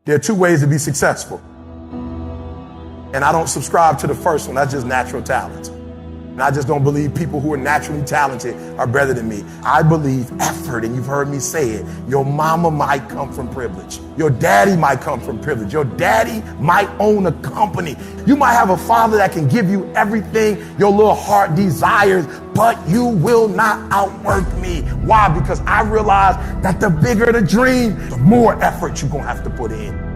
There are two ways to be successful. And I don't subscribe to the first one. That's just natural talent. And I just don't believe people who are naturally talented are better than me. I believe effort, and you've heard me say it. Your mama might come from privilege. Your daddy might come from privilege. Your daddy might own a company. You might have a father that can give you everything your little heart desires, but you will not outwork me. Why? Because I realize that the bigger the dream, the more effort you're going to have to put in.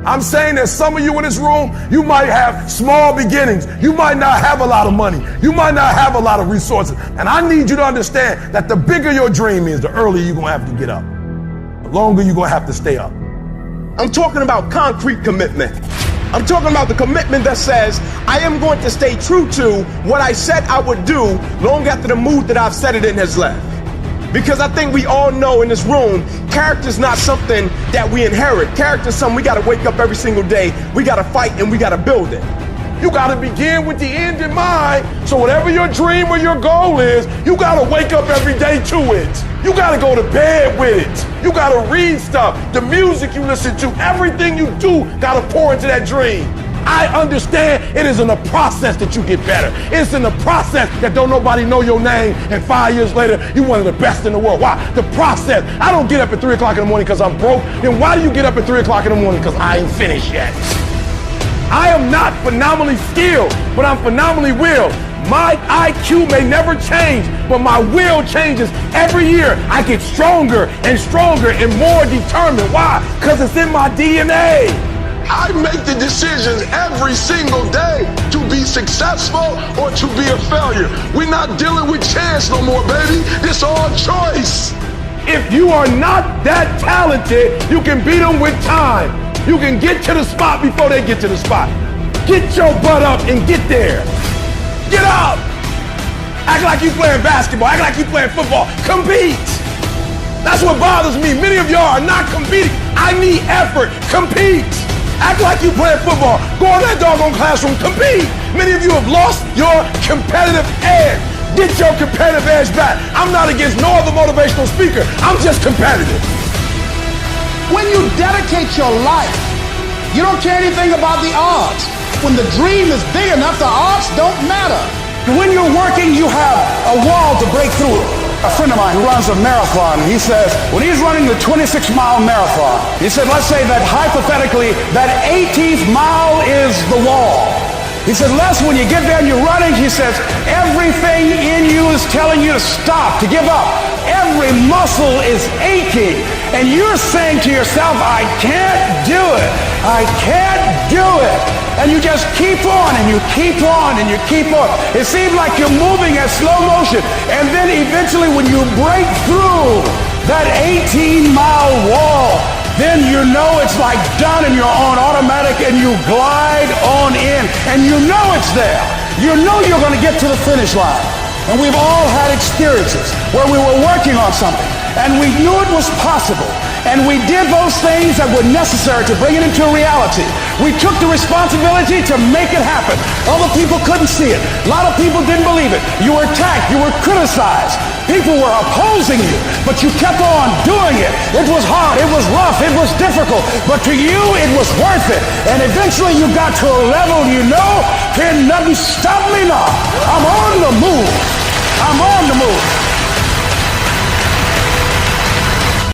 I'm saying that some of you in this room, you might have small beginnings. You might not have a lot of money. You might not have a lot of resources. And I need you to understand that the bigger your dream is, the earlier you're going to have to get up. The longer you're going to have to stay up. I'm talking about concrete commitment. I'm talking about the commitment that says, I am going to stay true to what I said I would do long after the mood that I've set it in has left. Because I think we all know in this room, character is not something that we inherit. Character is something we got to wake up every single day. We got to fight and we got to build it. You got to begin with the end in mind. So whatever your dream or your goal is, you got to wake up every day to it. You got to go to bed with it. You got to read stuff. The music you listen to, everything you do got to pour into that dream. I understand it is in the process that you get better. It's in the process that don't nobody know your name, and 5 years later, you're one of the best in the world. Why? The process. I don't get up at 3 o'clock in the morning because I'm broke. Then why do you get up at 3 o'clock in the morning? Because I ain't finished yet. I am not phenomenally skilled, but I'm phenomenally willed. My IQ may never change, but my will changes every year. I get stronger and stronger and more determined. Why? Because it's in my DNA. I make the decisions every single day to be successful or to be a failure. We're not dealing with chance no more, baby. This all choice. If you are not that talented, you can beat them with time. You can get to the spot before they get to the spot. Get your butt up and get there. Get up. Act like you playing basketball. Act like you playing football. Compete. That's what bothers me. Many of y'all are not competing. I need effort. Compete. Act like you playing football. Go in that doggone classroom. Compete. Many of you have lost your competitive edge. Get your competitive edge back. I'm not against no other motivational speaker. I'm just competitive. When you dedicate your life, you don't care anything about the odds. When the dream is big enough, the odds don't matter. When you're working, you have a wall to break through. A friend of mine who runs a marathon, he says, when he's running the 26-mile marathon, he said, let's say that hypothetically, that 18th mile is the wall. He said, Les, when you get there and you're running, he says, everything in you is telling you to stop, to give up. Every muscle is aching. And you're saying to yourself, I can't do it. I can't do it. And you just keep on and you keep on and you keep on. It seems like you're moving at slow motion. And then eventually when you break through that 18-mile wall, then you know it's like done and you're on automatic and you glide on in and you know it's there. You know you're going to get to the finish line. And we've all had experiences where we were working on something and we knew it was possible. And we did those things that were necessary to bring it into reality. We took the responsibility to make it happen. Other people couldn't see it. A lot of people didn't believe it. You were attacked. You were criticized. People were opposing you, but you kept on doing it. It was hard. It was rough. It was difficult. But to you, it was worth it. And eventually you got to a level you know, can nothing stop me now. I'm on the move. I'm on the move.